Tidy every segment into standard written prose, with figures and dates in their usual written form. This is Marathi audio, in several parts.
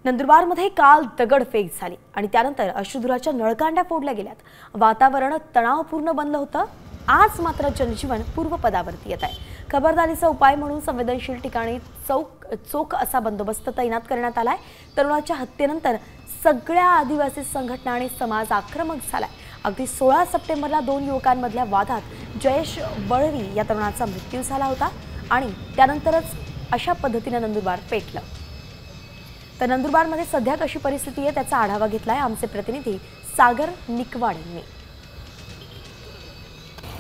नंदुरबारमध्ये काल दगडफेक झाली आणि त्यानंतर अश्रुधुराच्या नळकांड्या फोडल्या गेल्यात। वातावरण तणावपूर्ण बनलं होतं। आज मात्र जनजीवन पूर्वपदावरती येत आहे। खबरदारीचा उपाय म्हणून संवेदनशील ठिकाणी चोख असा बंदोबस्त तैनात करण्यात आलाय। तरुणाच्या हत्येनंतर सगळ्या आदिवासी संघटना आणि समाज आक्रमक झालाय। अगदी 16 सप्टेंबरला 2 युवकांमधल्या वादात जयेश वळवी या तरुणाचा मृत्यू झाला होता आणि त्यानंतरच अशा पद्धतीने नंदुरबार पेटलं। तर नंदुरबारमध्ये सध्या कशी परिस्थिती आहे त्याचा आढावा घेतलाय आमचे प्रतिनिधी सागर निकवाड यांनी।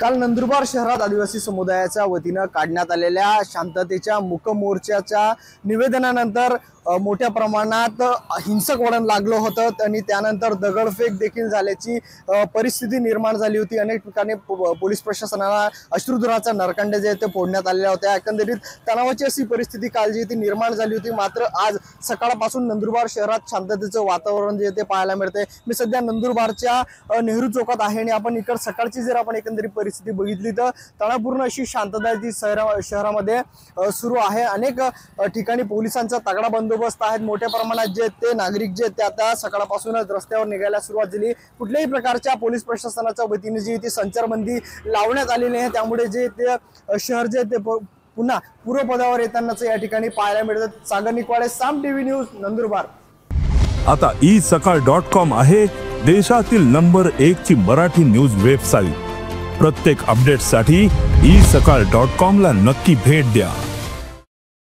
काल नंदुरबार शहरात आदिवासी समुदायाच्या वतीने काढण्यात आलेल्या शांततेच्या मूक मोर्चाच्या निवेदनानंतर मोठ्या प्रमाणात हिंसक वळण लागलं होतं आणि त्यानंतर दगडफेक देखील झाल्याची परिस्थिती निर्माण झाली होती। अनेक ठिकाणी पोलीस प्रशासनाला अश्रुधुराचा नरकांड्या जे ते फोडण्यात आलेल्या होत्या। एकंदरीत तणावाची अशी परिस्थिती काल जी ती निर्माण झाली होती। मात्र आज सकाळपासून नंदुरबार शहरात शांततेचं वातावरण जे ते पाहायला मिळते। मी सध्या नंदुरबारच्या नेहरू चौकात आहे आणि आपण इकडे सकाळची जर आपण एकंदरीत परिस्थिती बघितली तर तणावपूर्ण अशी शांतता जी शहरामध्ये सुरू आहे। अनेक ठिकाणी पोलिसांचा तगडा बंदोबस्त आहेत। मोठ्या प्रमाणात जे ते नागरिक जे ते आता सकाळपासूनच रस्त्यावर निघायला सुरुवात झाली। कुठल्याही प्रकारच्या पोलीस प्रशासनाच्या वतीने जी ती संचारबंदी लावण्यात आलेली आहे। त्यामुळे जे ते शहर जे ते पुन्हा पूर्वपदावर येतानाच या ठिकाणी पाहायला मिळतात। सागर निकवाडे, साम टीव्ही न्यूज, नंदुरबार। आता isakal.com आहे देशातील नंबर 1 ची मराठी न्यूज वेबसाईट। प्रत्येक अपडेटसाठी isakal.com ला नक्की भेट द्या।